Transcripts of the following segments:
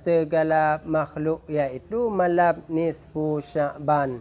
segala makhluk, iaitu malam nisfu Sya'ban.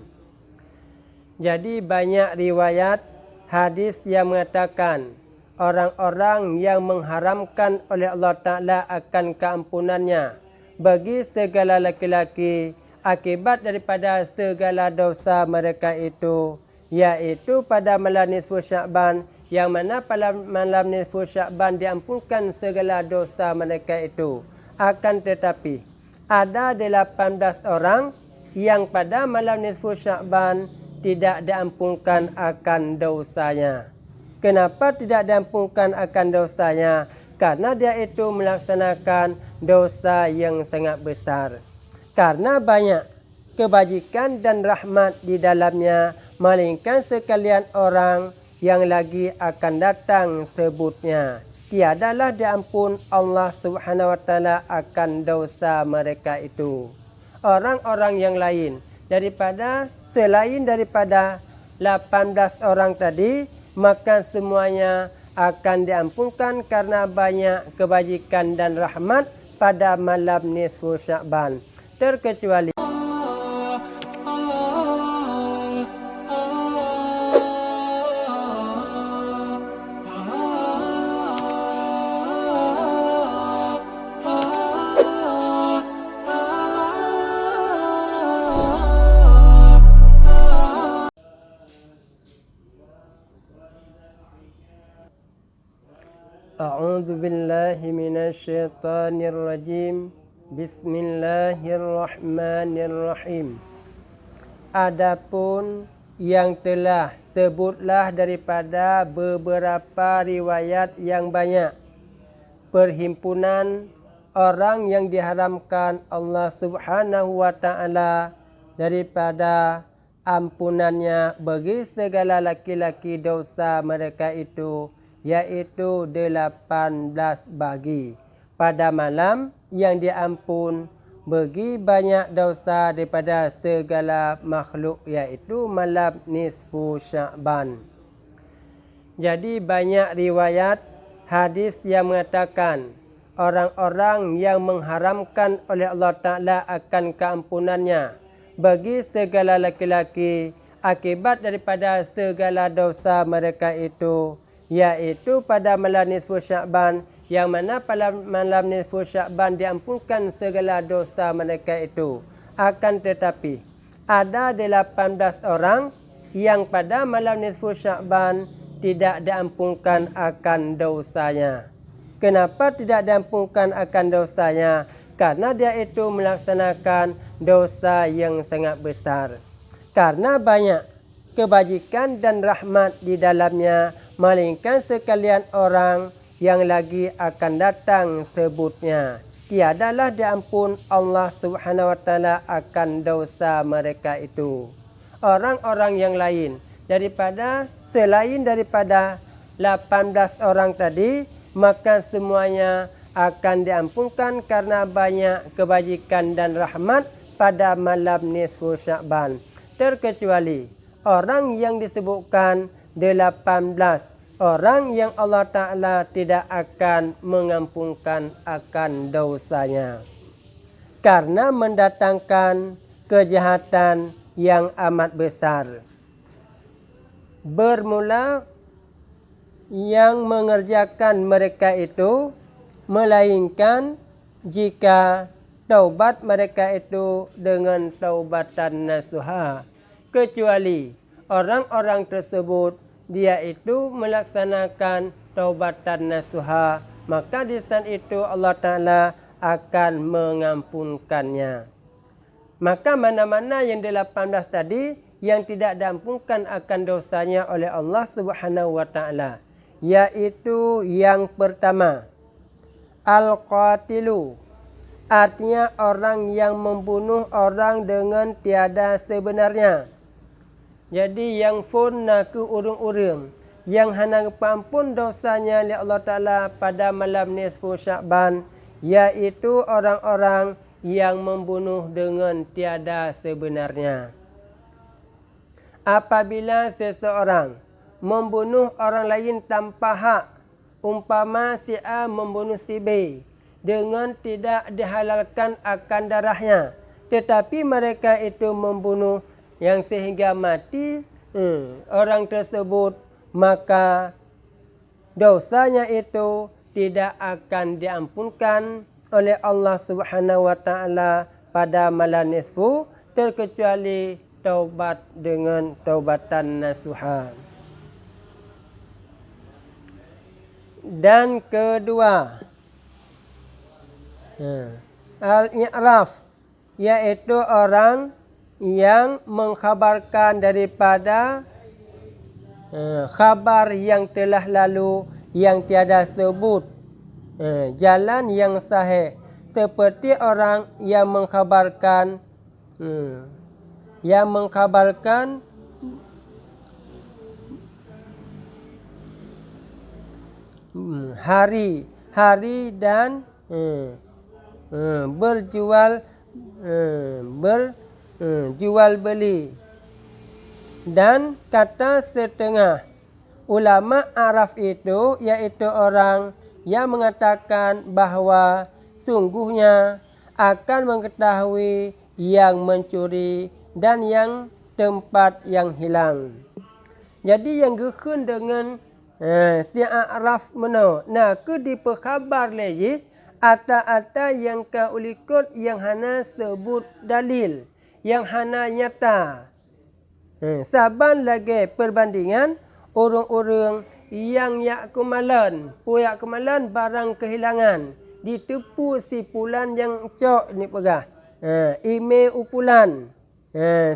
Jadi banyak riwayat hadis yang mengatakan orang-orang yang mengharamkan oleh Allah Ta'ala akan keampunannya bagi segala laki-laki akibat daripada segala dosa mereka itu, iaitu pada malam nisfu Sya'ban, yang mana pada malam nisfu Sya'ban diampunkan segala dosa mereka itu. Akan tetapi ada 18 orang yang pada malam nisfu Sya'ban tidak diampunkan akan dosanya. Kenapa tidak diampunkan akan dosanya? Karena dia itu melaksanakan dosa yang sangat besar. Karena banyak kebajikan dan rahmat di dalamnya, melainkan sekalian orang yang lagi akan datang sebutnya, tiadalah diampun Allah Subhanahu wa taala akan dosa mereka itu. Orang-orang yang lain selain daripada 18 orang tadi, maka semuanya akan diampunkan karena banyak kebajikan dan rahmat pada malam nisfu Sya'ban, terkecuali A'udzu billahi minasyaitonir rajim. Bismillahirrahmanirrahim. Adapun yang telah sebutlah daripada beberapa riwayat yang banyak, perhimpunan orang yang diharamkan Allah Subhanahu wa taala daripada ampunannya bagi segala laki-laki dosa mereka itu, iaitu 18 bagi pada malam yang diampun bagi banyak dosa daripada segala makhluk, iaitu malam nisfu Sya'ban. Jadi banyak riwayat hadis yang mengatakan orang-orang yang mengharamkan oleh Allah Ta'ala akan keampunannya bagi segala laki-laki akibat daripada segala dosa mereka itu, iaitu pada malam nisfu Sya'ban, yang mana pada malam nisfu Sya'ban diampunkan segala dosa mereka itu. Akan tetapi ada 18 orang yang pada malam nisfu Sya'ban tidak diampunkan akan dosanya. Kenapa tidak diampunkan akan dosanya? Karena dia itu melaksanakan dosa yang sangat besar. Karena banyak kebajikan dan rahmat di dalamnya, melainkan sekalian orang yang lagi akan datang sebutnya, tiadalah diampun Allah Subhanahu wa taala akan dosa mereka itu. Orang-orang yang lain selain daripada 18 orang tadi, maka semuanya akan diampunkan karena banyak kebajikan dan rahmat pada malam nisfu Sya'ban, terkecuali orang yang disebutkan 18 orang yang Allah Ta'ala tidak akan mengampunkan akan dosanya, karena mendatangkan kejahatan yang amat besar. Bermula yang mengerjakan mereka itu, melainkan jika taubat mereka itu dengan taubatan nasuha, kecuali orang-orang tersebut dia itu melaksanakan taubatan nasuha, maka di saat itu Allah Ta'ala akan mengampunkannya. Maka mana-mana yang 18 tadi yang tidak diampunkan akan dosanya oleh Allah Subhanahu wa taala, yaitu yang pertama, al-qatilu, artinya orang yang membunuh orang dengan tiada sebenarnya. Jadi yang furna ke urung-urung, yang hana ampun dosanya oleh Allah Ta'ala pada malam nisfu Sya'ban, yaitu orang-orang yang membunuh dengan tiada sebenarnya. Apabila seseorang membunuh orang lain tanpa hak, umpama si A membunuh si B, dengan tidak dihalalkan akan darahnya. Tetapi mereka itu membunuh yang sehingga mati orang tersebut, maka dosanya itu tidak akan diampunkan oleh Allah Subhanahu wa taala pada malam nisfu, terkecuali taubat dengan taubatan nasuha. Dan kedua, al-i'raf, yaitu orang yang mengkhabarkan daripada khabar yang telah lalu yang tiada sebut jalan yang sahih, seperti orang yang mengkhabarkan hari dan jual beli. Dan kata setengah ulama araf itu, yaitu orang yang mengatakan bahawa sungguhnya akan mengetahui yang mencuri dan yang tempat yang hilang. Jadi yang gekun dengan si araf meno, ke diperkhabar lagi ata-ata yang kaulikut yang hana sebut dalil, yang hana nyata. Saban lagi perbandingan orang-orang yang yak kemalan barang kehilangan, ditipu si pulan yang cok ni pegah, email upulan,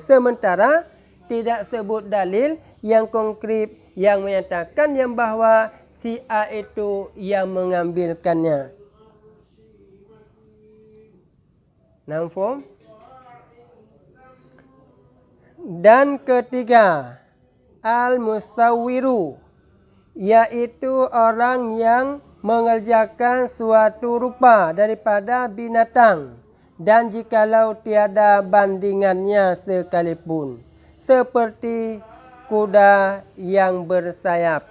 sementara tidak sebut dalil yang konkret yang menyatakan yang bahawa si A itu yang mengambilkannya. Nampak? Dan ketiga, al-musawwiru, yaitu orang yang mengerjakan suatu rupa daripada binatang, dan jikalau tiada bandingannya sekalipun, seperti kuda yang bersayap.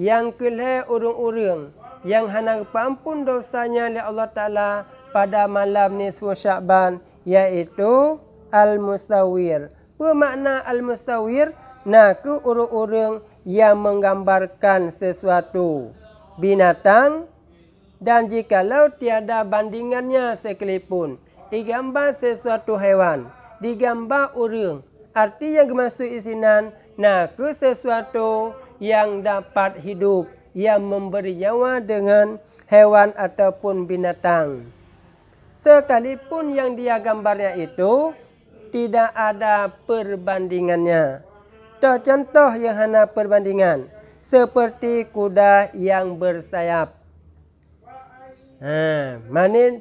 Yang kelih urung-urung yang hana ampun dosanya oleh Allah Ta'ala pada malam nisfu Sya'ban, yaitu al-musawwir. Apa makna al-musawwir? Ke urung-urung yang menggambarkan sesuatu binatang, dan jikalau tiada bandingannya sekalipun, digambar sesuatu haiwan, digambar urung. Arti yang dimaksud isinan, ke sesuatu yang dapat hidup, yang memberi nyawa dengan haiwan ataupun binatang. Sekalipun yang dia gambarnya itu tidak ada perbandingannya. Contoh yang hana perbandingan, seperti kuda yang bersayap.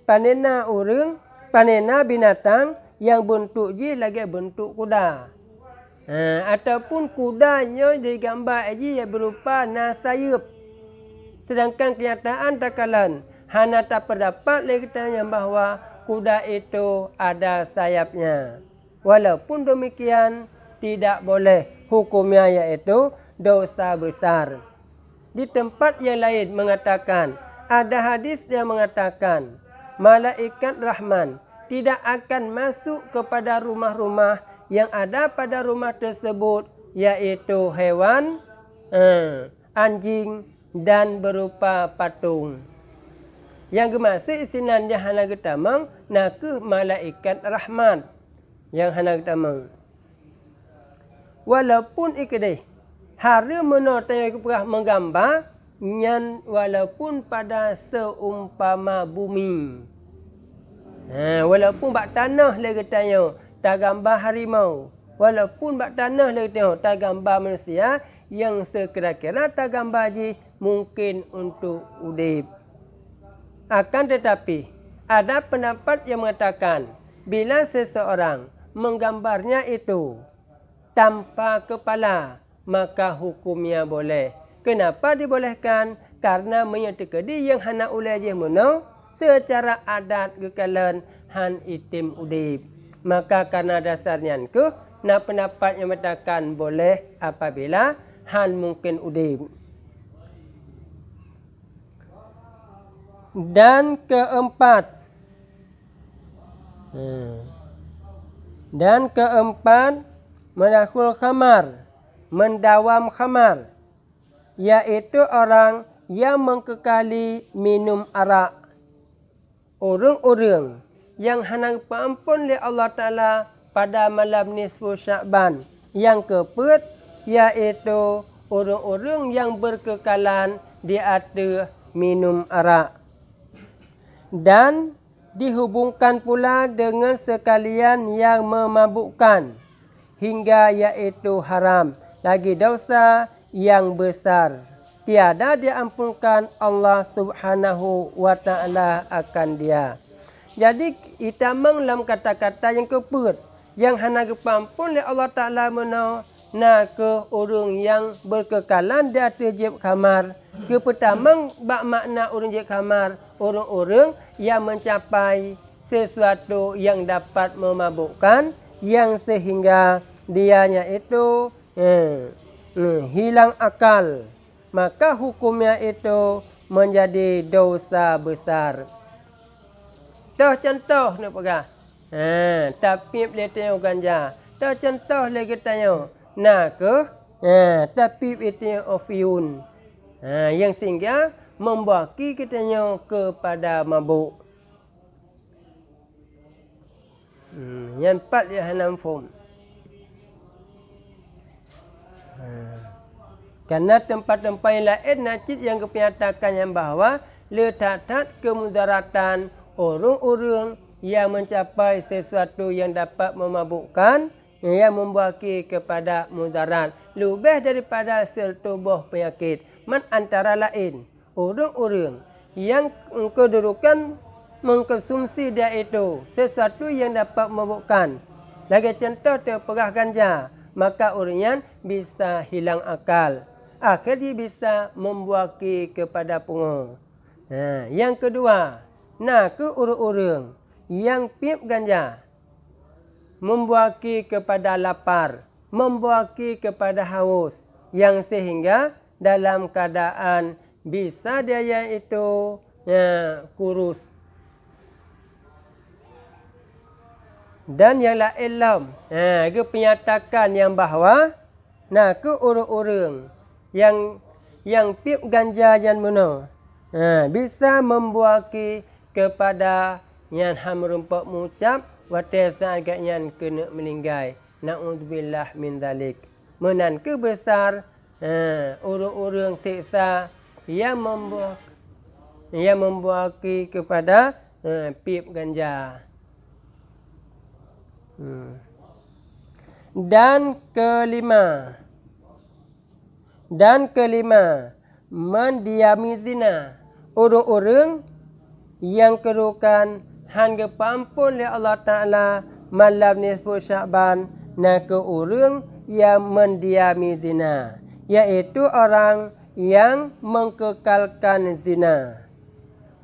Panena urang, panena binatang yang bentuk ji lagi bentuk kuda. Ataupun kudanya digambar ji yang berupa nasayup. Sedangkan kenyataan takalan hana tak terdapat lagi tanya bahawa kuda itu ada sayapnya. Walaupun demikian, tidak boleh hukumnya, yaitu dosa besar. Di tempat yang lain mengatakan, ada hadis yang mengatakan malaikat Rahman tidak akan masuk kepada rumah-rumah yang ada pada rumah tersebut, yaitu hewan, anjing dan berupa patung. Yang dimaksud isinan yang hana getamang, ke malaikat Rahman yang hana getamang. Walaupun ikdih hari menotanya keperah menggambar nyan, walaupun pada seumpama bumi, walaupun bak tanah lagi tanya tak gambar harimau, walaupun bak tanah lagi tanya tak gambar manusia, yang sekira-kira tak gambar ji mungkin untuk udip. Akan tetapi ada pendapat yang mengatakan bila seseorang menggambarnya itu tanpa kepala, maka hukumnya boleh. Kenapa dibolehkan? Karena menyetekedi yang hana ulai je menau secara adat kekalan han itim udip. Maka karena dasarnya pendapat yang mengatakan boleh apabila han mungkin udip. Dan keempat, menakul khamar, mendawam khamar, iaitu orang yang mengkekali minum arak. Orang-orang yang hendak ampun oleh Allah Ta'ala pada malam nisfu Sya'ban. Yang keempat, iaitu orang-orang yang berkekalan di atas minum arak. Dan dihubungkan pula dengan sekalian yang memabukkan hingga iaitu haram, lagi dosa yang besar, tiada diampunkan Allah Subhanahu wa Ta'ala akan dia. Jadi itamang dalam kata-kata yang keempat yang hendak diampun oleh Allah Ta'ala nak ke orang yang berkekalan di atas jeb khamar. Ke pertama bak makna orang jeb khamar, orang-orang yang mencapai sesuatu yang dapat memabukkan, yang sehingga dianya itu hilang akal, maka hukumnya itu menjadi dosa besar. Contoh nak pegang. Tapi boleh tengok ganja. Contoh lagi tanya. Nak ke? Tapi itu opium. Yang sehingga membaki kitanya kepada mabuk. Yang empat dia hanam form. Karena tempat-tempat yang lain najis yang kepiatakan yang bahawa letak kemudaratan orang-orang yang mencapai sesuatu yang dapat memabukkan, yang membuaki kepada mudarat lebih daripada setubuh penyakit. Antara lain orang-orang yang kedudukan mengkonsumsi dia itu sesuatu yang dapat memabukkan. Lagi contoh terperah ganja, maka orang bisa hilang akal. Akhirnya bisa membuaki kepada pungut. Yang kedua, nak ke orang-orang yang pip ganja, membuaki kepada lapar, membuaki kepada haus, yang sehingga dalam keadaan bisa dia itu kurus. Dan yang lain ke penyatakan yang bahawa nak ke orang-orang yang pip ganja yang mana bisa membuaki kepada yang hamrumpak mengucap watesa agaknya kena meninggal. Na'udzubillah min dalik. Menan kebesar orang-orang siksa yang membuaki kepada pip ganja. Dan kelima, mendiami zina. Orang-orang yang kerukan hangga pampun oleh Allah Ta'ala malam nisfu Sya'ban, nak ke orang yang mendiami zina, iaitu orang yang mengkekalkan zina,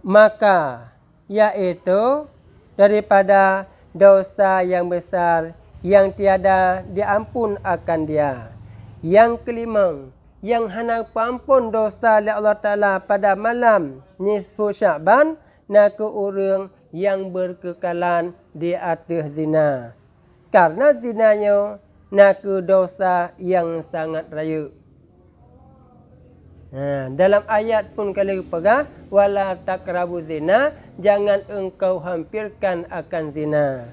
maka iaitu daripada dosa yang besar yang tiada diampun akan dia. Yang kelima, yang hendak ampun dosa oleh Allah Ta'ala pada malam nisfu Sya'ban, nak ke orang yang berkekalan di atas zina. Karena zinanya nak ke dosa yang sangat raya. Dalam ayat pun kalau pegang, wala takrabu zina, jangan engkau hampirkan akan zina.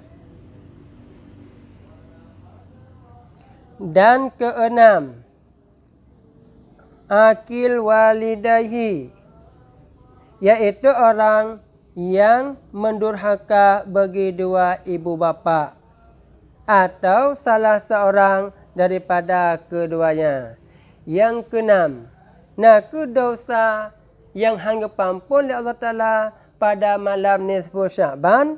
Dan keenam, akil walidayhi, iaitu orang yang mendurhaka bagi dua ibu bapa atau salah seorang daripada keduanya. Yang keenam, nak ke dosa yang hangga pampun oleh Allah Ta'ala pada malam nisfu Sya'ban,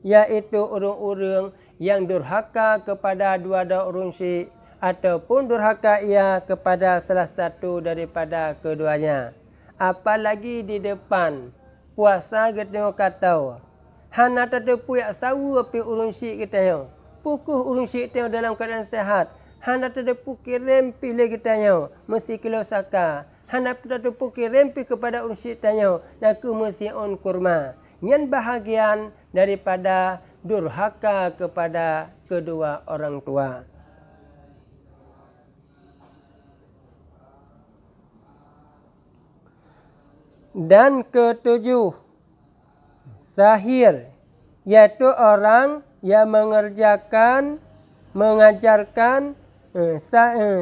iaitu orang-orang yang durhaka kepada dua orang syik ataupun durhaka ia kepada salah satu daripada keduanya. Apalagi di depan puasa kita kata, hana terdepu yang sawu api urun syik kita, pukul urun syik kita dalam keadaan sehat, hana terdepu kirim pilih kita, mesti kilo saka, hana tu kirim pi kepada orang syaitannya naku mesti on kurma. Nyan bahagian daripada durhaka kepada kedua orang tua. Dan ketujuh, sahir, yaitu orang yang mengajarkan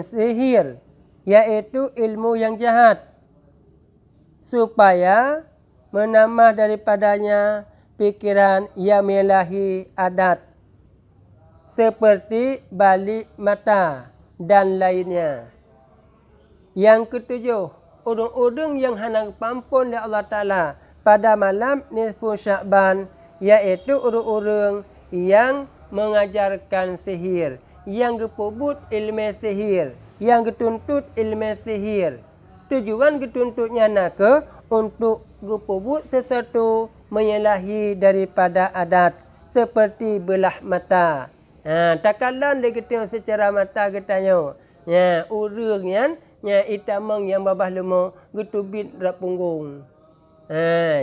sihir, yaitu ilmu yang jahat, supaya menambah daripadanya pikiran yang menyalahi adat, seperti balik mata dan lainnya. Yang ketujuh, urung-urung yang hendak pampun oleh Allah Ta'ala pada malam nisfu Sya'ban, iaitu urung-urung yang mengajarkan sihir, yang gepubut ilmu sihir, yang getuntut ilmu sihir. Tujuan getuntutnya nak untuk gepubut sesuatu menyalahi daripada adat, seperti belah mata. Takalan dia kata secara mata katanya, urung yang itamang yang babah lemah getubit rak punggung.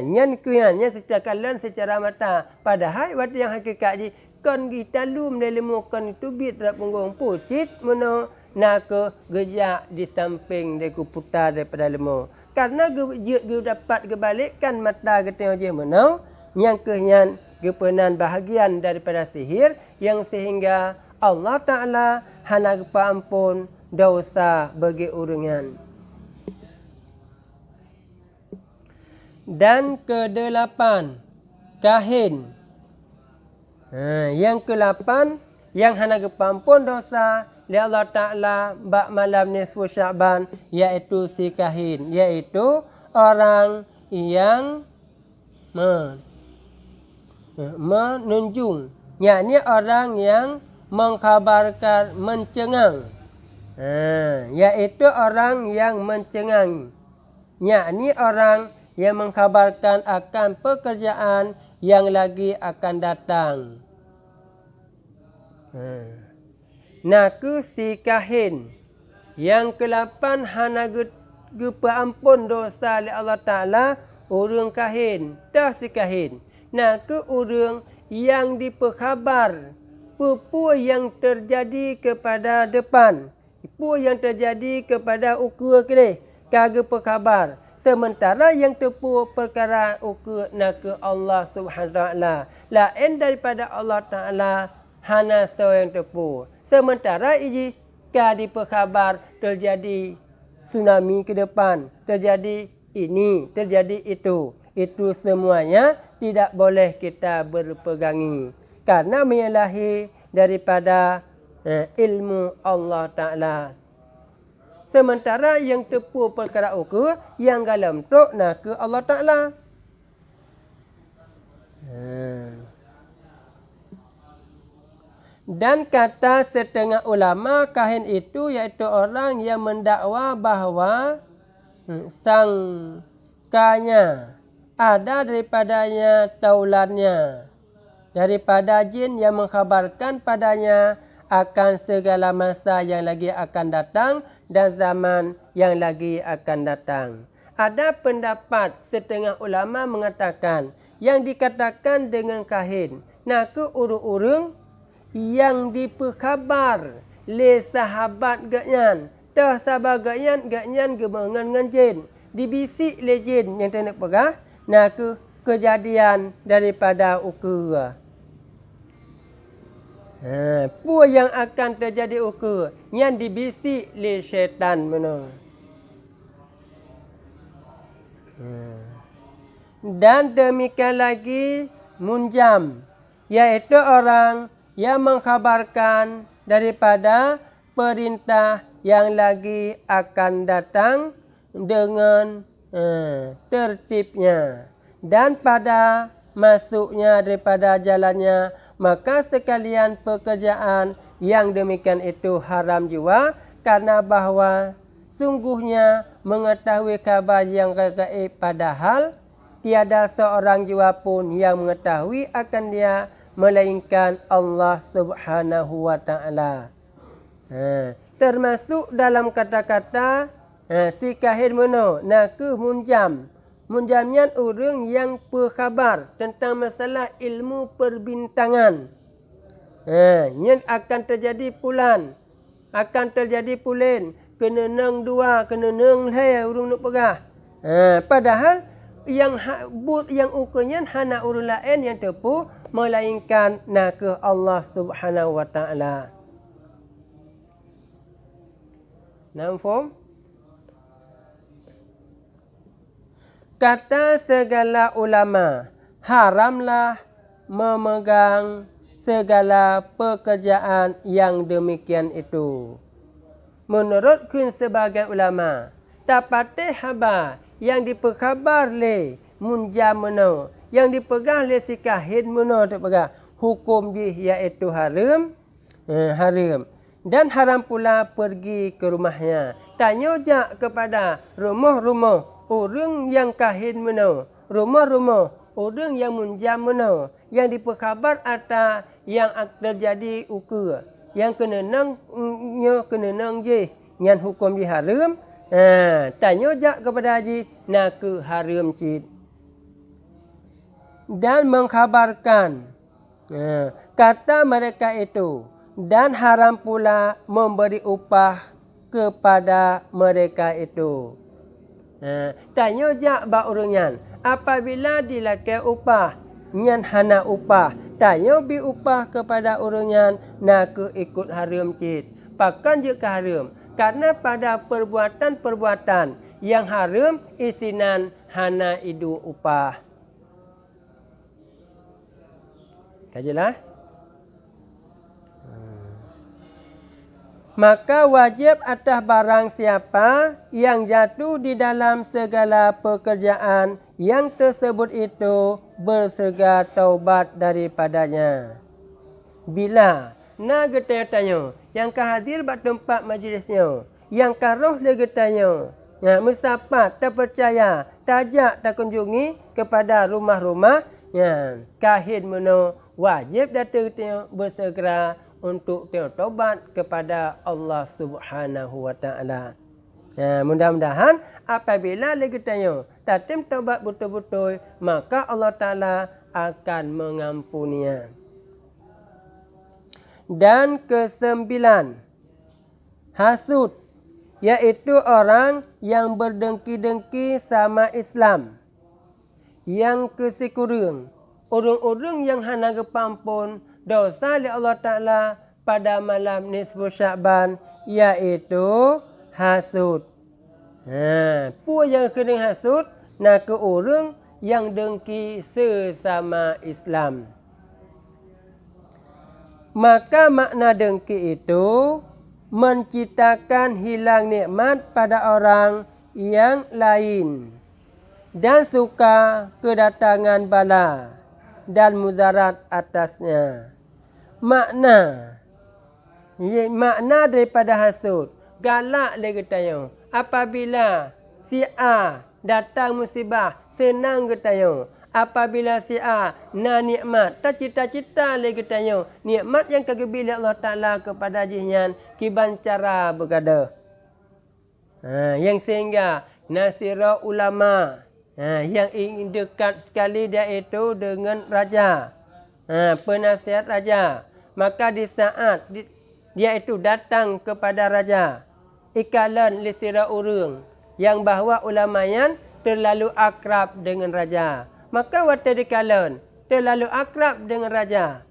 Nyan kuyan takalan secara mata. Padahal waktu yang hakikat ji kon kita lum dari lemah kon tubit rak punggung pucit meno nak gejak di samping dia putar daripada lemah. Karena ge dapat kebalikkan mata katanya je meno yang kenyan gepenan bahagian daripada sihir yang sehingga Allah Ta'ala hana ampun dosa bagi uringan. Dan kedelapan, kahin. Yang ke-8 yang hana ampun dosa li Allah Ta'ala bak malam nisfu Sya'ban, iaitu si kahin, iaitu orang yang menunjung, yakni orang yang mengkhabarkan mencengang, iaitu orang yang mencengang, yakni orang yang mengkhabarkan akan pekerjaan yang lagi akan datang. Naku si kahin yang ke-8 hana ampun dosa oleh Allah Ta'ala urang kahin, dah si kahin. Naku urang yang diperkhabar apa yang terjadi kepada depan, apa yang terjadi kepada ukur kini, kagak perkhabar. Sementara yang tepu perkara ukur nak Allah Subhanahu Wa Taala, lain daripada Allah Taala hana seorang tepu. Sementara ini kadi perkhabar terjadi tsunami ke depan, terjadi ini, terjadi itu. Itu semuanya tidak boleh kita berpegangi, karena menyalahi daripada ilmu Allah Ta'ala. Sementara yang tepu perkara ukur, yang dalam tok nak ke Allah Ta'ala. Dan kata setengah ulama, kahin itu iaitu orang yang mendakwa bahawa sangkanya ada daripadanya taulannya, daripada jin yang mengkhabarkan padanya akan segala masa yang lagi akan datang dan zaman yang lagi akan datang. Ada pendapat setengah ulama mengatakan yang dikatakan dengan kahin, nak urung-urung yang diperkhabar le sahabat gaknyan, dah sahabat gaknyan gemengan dengan jin, dibisik le jin yang tak nak pegah, nak kejadian daripada ukur. Apa yang akan terjadi ukur yang dibisik le syaitan mana. Dan demikian lagi munjam, iaitu orang yang mengkhabarkan daripada perintah yang lagi akan datang dengan tertibnya dan pada masuknya daripada jalannya, maka sekalian pekerjaan yang demikian itu haram jua, karena bahawa sungguhnya mengetahui khabar yang gaib, padahal tiada seorang jua pun yang mengetahui akan dia melainkan Allah Subhanahu Wa Taala. Termasuk dalam kata-kata Si kahir mana? Naku munjam. Munjamnya orang yang berkhabar tentang masalah ilmu perbintangan. Yang akan terjadi pulan. Akan terjadi pulen. Kena nang dua, kena nang leh urung nak pegah. Padahal yang ukurnya hana urung lain yang tepu melainkan nak ke Allah Subhanahu wa taala. Nampak? Kata segala ulama, haramlah memegang segala pekerjaan yang demikian itu. Menurut sebagian ulama, tapate haba yang diperkhabar le munjam meno, yang dipegang le si kahid meno tu pegang, hukum dia iaitu haram, haram. Dan haram pula pergi ke rumahnya. Tanya jak kepada rumah-rumah orang yang kahid meno, rumah-rumah orang yang munjam meno, yang diperkhabar atas yang terjadi ukur, yang kena nang je, yang hukum di haram. Tanya jak kepada haji, nak haram cid. Dan mengkhabarkan, kata mereka itu, dan haram pula memberi upah kepada mereka itu. Tanya jak bak orangnya, apabila dilakukan upah, nyan hana upah, tanya bi upah kepada orangnya, nak ikut haram cid. Pakan je ke haram. Karena pada perbuatan-perbuatan yang haram isinan hana idu upah. Kajilah. Maka wajib atas barang siapa yang jatuh di dalam segala pekerjaan yang tersebut itu bersegera taubat daripadanya. Bila na getah tanya, yang hadir pada tempat majlisnya, yang roh le getanya, musafat tak percaya, tajak tak kunjungi kepada rumah-rumah, kahid meno wajib datang bersegera untuk taubat kepada Allah Subhanahu wa taala. Mudah-mudahan apabila le getanya tatim taubat betul-betul, maka Allah taala akan mengampuninya. Dan kesembilan, hasud, iaitu orang yang berdengki-dengki sama Islam. Yang kesekurang, orang-orang yang hana kepampun dosa oleh Allah Ta'ala pada malam nisfu Sya'ban, iaitu hasud. Pu yang kena hasud, nak ke orang yang dengki sesama Islam. Maka makna dengki itu menciptakan hilang nikmat pada orang yang lain dan suka kedatangan bala dan mudarat atasnya. Makna daripada hasud, galak lagi tanya. Apabila si A datang musibah, senang ketanya. Apabila si A na nikmat, tak cita-cita lagi tanya. Nikmat yang kagabila Allah Ta'ala kepada jihnyan, kiban cara bergada. Yang sehingga nasira ulama, yang ingin dekat sekali dia itu dengan raja, penasihat raja. Maka di saat dia itu datang kepada raja, ikalan lisira urung yang bahawa ulamanya terlalu akrab dengan raja. Maka waktu dikalan terlalu akrab dengan raja,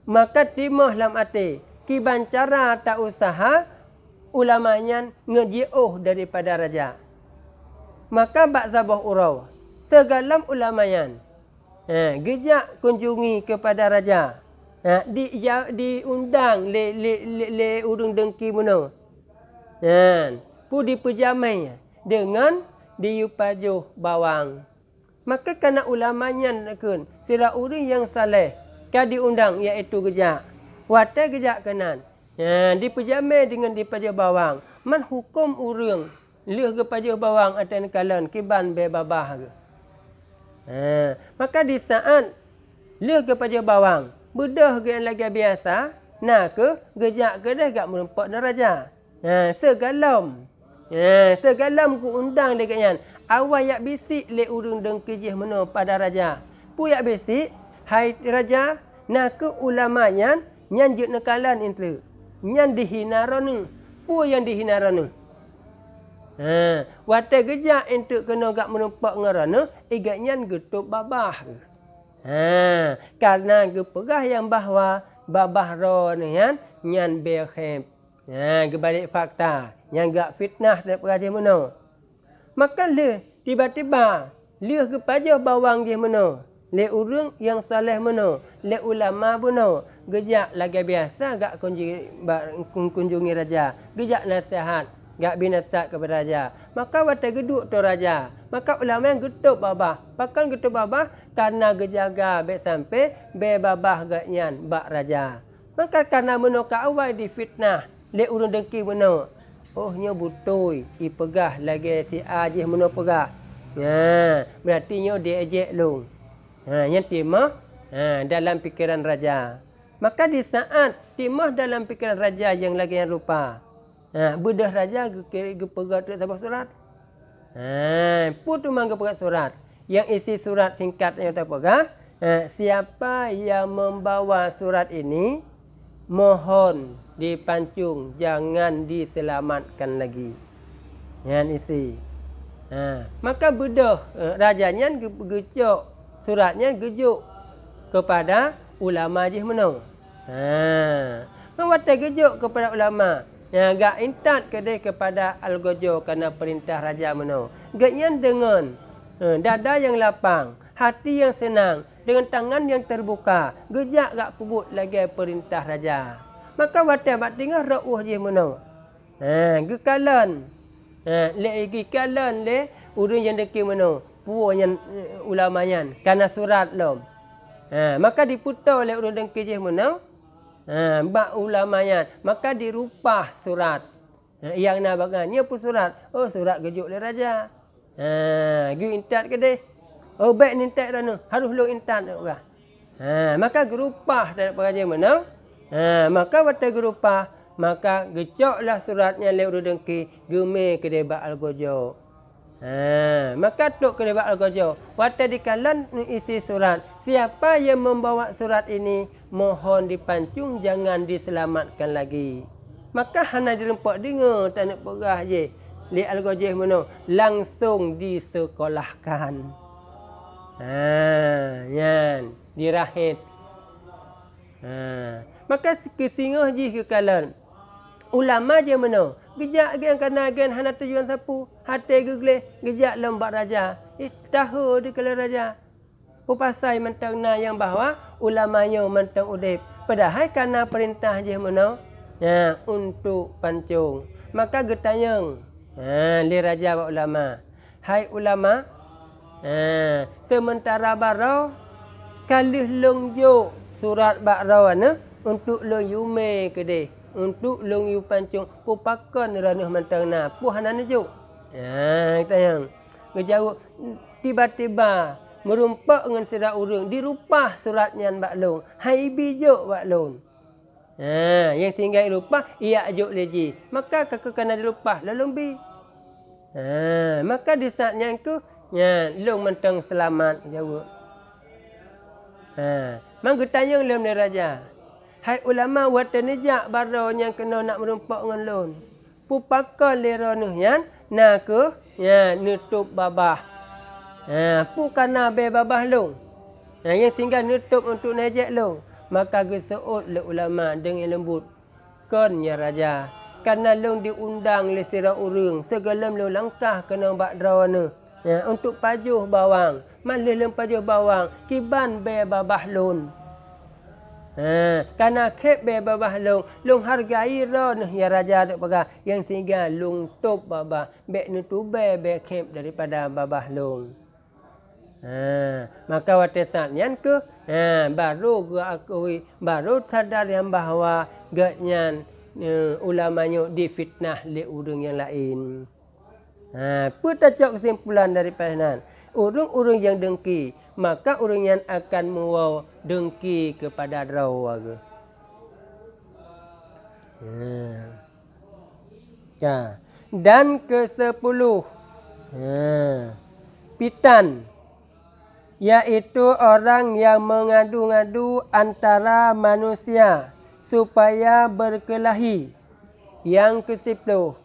maka timah lam hati kiban cara tak usaha ulamanya ngejiuh daripada raja. Maka bak zabah urau segalam ulamanya gejak kunjungi kepada raja, diundang le urung dengki muno, pu dipejamai dengan diupajuh bawang. Maka kana ulamanya nakun sira urang yang saleh ka diundang iaitu gejak. Wate gejak kanan. Dipejamai dengan dipajuh bawang. Man hukum urang leh gepajuh bawang atan kalan kiban be babah ke. Maka di saat leh gepajuh bawang, bedah ge lagi biasa, nak ke gejak ke dah gak merempak daraja. Segalam Segala muka undang dekat nyan. Awal yak bisik le urung dengki jih meno pada raja. Pu yak bisik, hai raja, nak ke ulama nyan jet nekalan intle. Nyan dihina ronu. Pu yang dihina ronu. Watai gejak untuk kena gak menumpak ngerana, igat nyan getup babah. Karena gepegah yang bahwa babah ro ni nyan berkhep. Kebalik fakta. Yang gak fitnah daripada dia mana. Maka le tiba-tiba le kepada bawang dia mana. Le urang yang saleh mana. Le ulama mana. Gejak lagi biasa gak kunjungi raja. Gejak nasihat. Gak binasihat kepada raja. Maka watai geduk tu raja. Maka ulama yang getup babah. Bahkan getup babah karena gejaga be sampai be babah gak nyan bak raja. Maka karena menokak awal di fitnah. Le urang dengki mana. Oh nya butoi. I pegah lagi si ajih mana pegah. Berarti nya dia ejek long. Yang timah dalam fikiran raja. Maka di saat timah dalam fikiran raja yang lagi yang lupa. Bedah raja gepegat sabah surat. Putu mang gepegat surat. Yang isi surat singkatnya tak pegah. Siapa yang membawa surat ini mohon dipancung, jangan diselamatkan lagi. Yang isi. Maka bedah rajanya gecok suratnya gejuk kepada ulama jih menang. Mewata gejuk kepada ulama. Gak intat kedai kepada Al-Gojo kerana perintah Raja Meno. Gaknya dengan dada yang lapang, hati yang senang, dengan tangan yang terbuka, gejak gak kubut lagi perintah Raja. Maka watai bat tinggal rauh je Meno. Gekalan. Gekalan le urang yang deki Meno. Puanya ulamanya karena surat lom. Maka diputar oleh urang dengki je Meno. Bak ulamanya maka dirupah surat yang nak baganya pun surat. Oh surat gejuk le raja. Gi intat ke deh. Oh baik ni intat dah nu harus lu intat dah. Maka gerupah daripada raja menang. Maka watai gerupah maka gecoklah suratnya le urang dengki geme ke deh bak Al-Gojo. Maka tok ke deh bak Al-Gojo. Watai dikalan isi surat. Siapa yang membawa surat ini mohon dipancung, jangan diselamatkan lagi. Maka hana dirempak dengar tak nak perah je. Li Al-Gojo mana langsung disekolahkan. Yan dirahit. Maka kesingah je kekalan. Ulama je mana gejak gen kana gen hana tujuan sapu. Hati gegle gejak lembak raja. Tahu di kala raja. Upasai mentang na yang bahawa ulamanya mentang udip. Padahal karena perintah je mana untuk pancung. Maka getanyang li raja wa ulama. Hai ulama, sementara barau kalih lengjo surat bakrau ana untuk leng yume kedeh. Untuk leng yu pancung pupakan ranah mentang na. Pu hana nejuk. Getanyang. Ngejawab tiba-tiba merumpak dengan sedak urang dirupah suratnya baklong hai bijuk baklong yang tinggal dirupah ia ajuk leji maka kakak kena dirupah lalu bi maka di saatnya ku long mentang selamat jawab mang getanyang lem ni raja hai ulama watan nejak barau yang kena nak merumpak dengan lon pupakan leronuh yan nak ke nutup babah pu kana be babah long. Yang tinggal nutup untuk najak long. Maka geseut le ulama dengan lembut. Kon ya raja. Karena long diundang le sira urang. Segalam long langkah kena bak drawana. Untuk pajuh bawang. Malih lem pajuh bawang. Kiban be babah long. Karena kep be babah long. Long hargai ron ya raja dek paga. Yang sehingga long top babah. Be nutube be kep daripada babah long. Maka watai saatnya ke baru gua akui baru sadar yang bahawa gaknya ulamanya difitnah le urang yang lain. Petacok kesimpulan daripada nan urang-urang yang dengki maka urang yang akan membawa dengki kepada draw warga. Dan ke-10 fitan, yaitu orang yang mengadu-ngadu antara manusia supaya berkelahi. Yang ke-10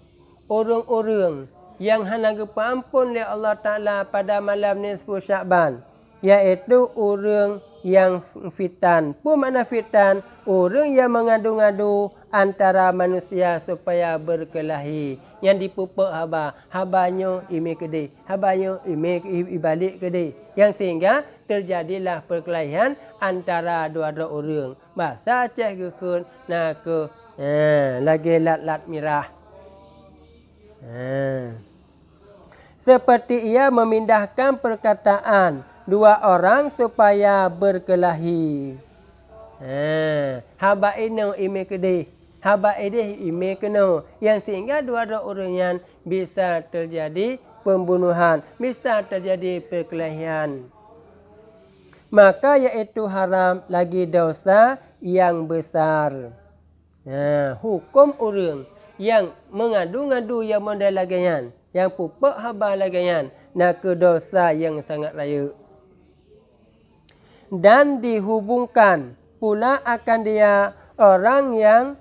orang-orang yang hana ampun oleh Allah Ta'ala pada malam nisfu Sya'ban, iaitu orang yang fitan. Apa makna fitan? Orang yang mengadu-ngadu antara manusia supaya berkelahi. Yang dipupuk habanya ime kedai, habanya ime ibalik kedai. Yang sehingga terjadilah perkelahian antara dua-dua orang. Bahasa Aceh gekun nak ke lagi lat-lat mirah. Seperti ia memindahkan perkataan dua orang supaya berkelahi. Haba ino ime kedih, haba edih ime keno. Yang sehingga dua-dua orang yang bisa terjadi pembunuhan, bisa terjadi perkelahian. Maka iaitu haram lagi dosa yang besar. Hukum orang yang mengadu-ngadu yang model lagayan, yang pupuk haba lagayan, nak ke dosa yang sangat raya. Dan dihubungkan pula akan dia orang yang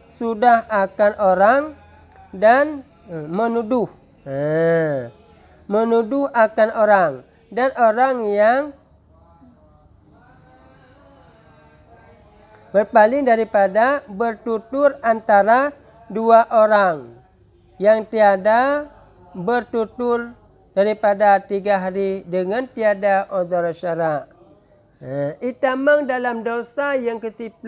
sudah akan orang dan menuduh. Menuduh akan orang dan orang yang berpaling daripada bertutur antara dua orang yang tiada bertutur daripada 3 hari dengan tiada uzur syarak. Itamang dalam dosa yang ke-10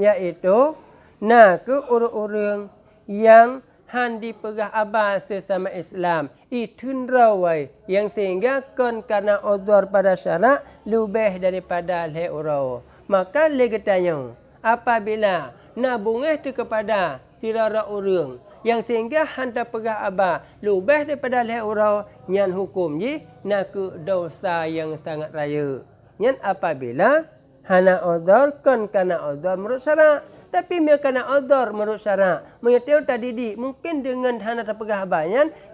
iaitu nak ke orang-orang yang handi pegah abah sesama Islam. Itun rawai yang sehingga kon karena uzur pada syarak lebih daripada leh urau. Maka legetanya apabila nabungeh tu kepada sirara orang yang sehingga hanta pegah abah lebih daripada leh urau, nyan hukum ji nak ke dosa yang sangat raya. Nyan apabila hana uzur kon kana uzur menurut syarak. Tapi mereka nak uzur menurut syarak. Mengerti tadi di mungkin dengan hana terpegah abah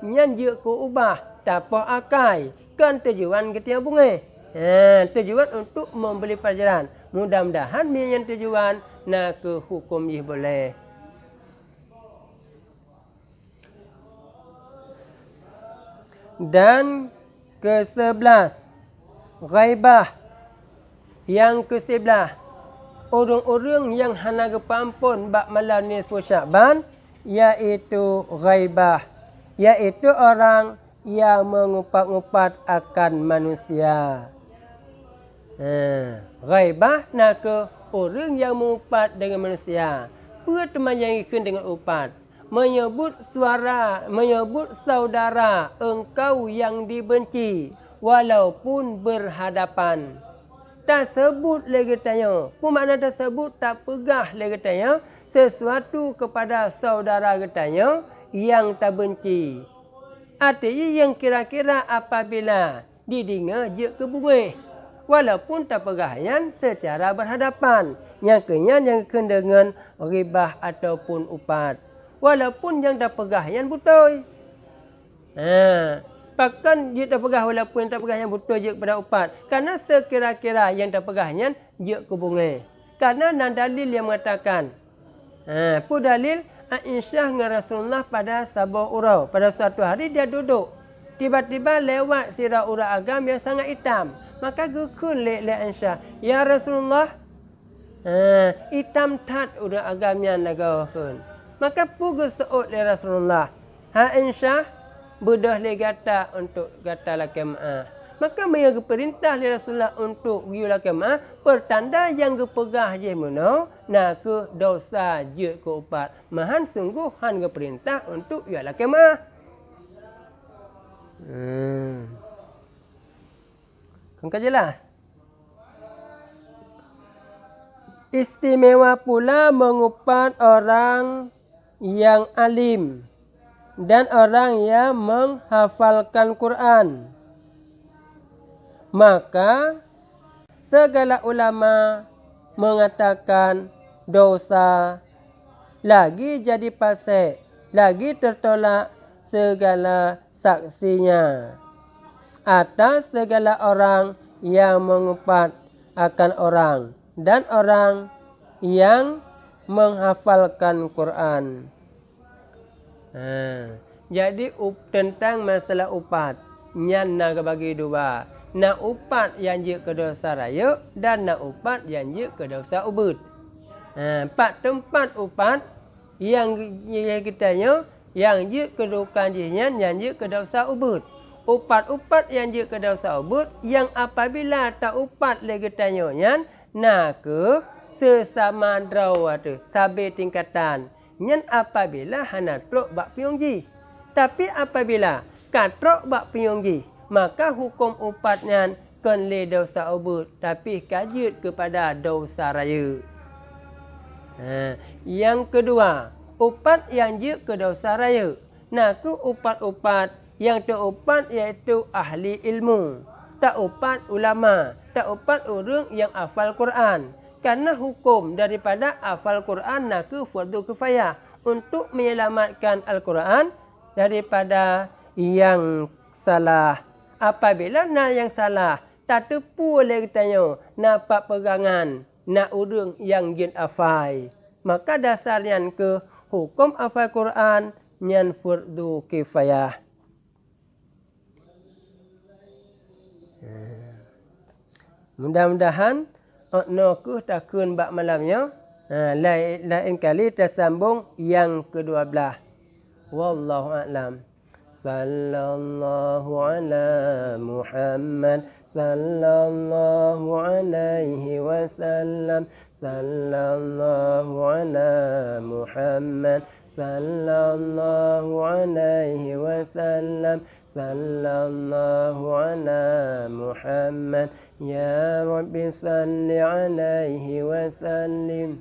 nyan je ku ubah tapah akai kan tujuan kita bungai. Tujuan untuk membeli pelajaran. Mudah-mudahan yang tujuan nak ke hukum ji boleh. Dan ke-11 ghaibah. Yang ke-11 orang-orang yang hana kepampun bak malam nisfu Sya'ban, iaitu ghaibah, iaitu orang yang mengupat-ngupat akan manusia. Ghaibah nak ke orang yang mengupat dengan manusia. Pertemanjangan dengan upat, menyebut suara, menyebut saudara engkau yang dibenci walaupun berhadapan. Tak sebut lagi tanya. Apa makna tak sebut? Tak pegah lagi tanya sesuatu kepada saudara katanya yang tak benci. Artinya yang kira-kira apabila didengar je ke bumi. Walaupun tak pegahnya secara berhadapan. Yang kenyan yang dengan ribah ataupun upat. Walaupun yang tak pegahnya betul. Bahkan dia tak pegah walaupun tak pegah yang betul je kepada upat. Karena sekira-kira yang tak pegahnya je ke bunga. Karena ada dalil yang mengatakan. Apa dalil? Aisyah dengan Rasulullah pada sabah urau. Pada suatu hari dia duduk. Tiba-tiba lewat sirah urau agam yang sangat hitam. Maka gekun le Aisyah. Ya Rasulullah. Hitam tat urau agamnya nagawakun. Maka pugu seut le Rasulullah. Aisyah. Bedah le gata untuk gata lakemah. Maka mereka perintah le Rasulullah untuk pergi lakemah. Pertanda yang kepegah je mana. Nak ke dosa je ke upat. Mahan sungguh han ke perintah untuk pergi lakemah. Kan jelas? Istimewa pula mengupat orang yang alim. Dan orang yang menghafalkan Quran. Maka segala ulama mengatakan dosa lagi jadi fasik, lagi tertolak segala saksinya atas segala orang yang mengupat akan orang dan orang yang menghafalkan Quran. Jadi tentang masalah upat, nyan nak bagi dua. Nak upat yang je ke dosa raya dan nak upat yang je ke dosa ubud. Empat tempat upat yang kitanya yang je kedudukan jihan yang je ke dosa ubud. Upat-upat yang je ke dosa ubud yang apabila tak upat lagi tanya nyan nak ke sesama draw tu sabe tingkatan nyan apabila hana trok bak piongji. Tapi apabila katrok bak piongji maka hukum upatnya kan le dosa ubud tapi kajut kepada dosa raya. Yang kedua, upat yang je ke dosa raya. Nah, tu upat-upat yang terupat iaitu ahli ilmu. Tak upat ulama, tak upat orang yang hafal Quran. Karena hukum daripada hafal Quran nak ke fardu kifayah untuk menyelamatkan Al-Quran daripada yang salah. Apabila nak yang salah, tak tepu oleh kitanya nampak pegangan nak orang yang jin afai. Maka dasarnya ke hukum hafal Quran nyan fardu kifayah. Mudah-mudahan okno ku takun bak malamnya. Lain kali tersambung yang ke-12. Wallahu a'lam. Sallallahu ala Muhammad sallallahu alaihi wasallam. Sallallahu ala Muhammad sallallahu alaihi wasallam. Sallallahu ala Muhammad ya Rabbi salli alaihi wasallim.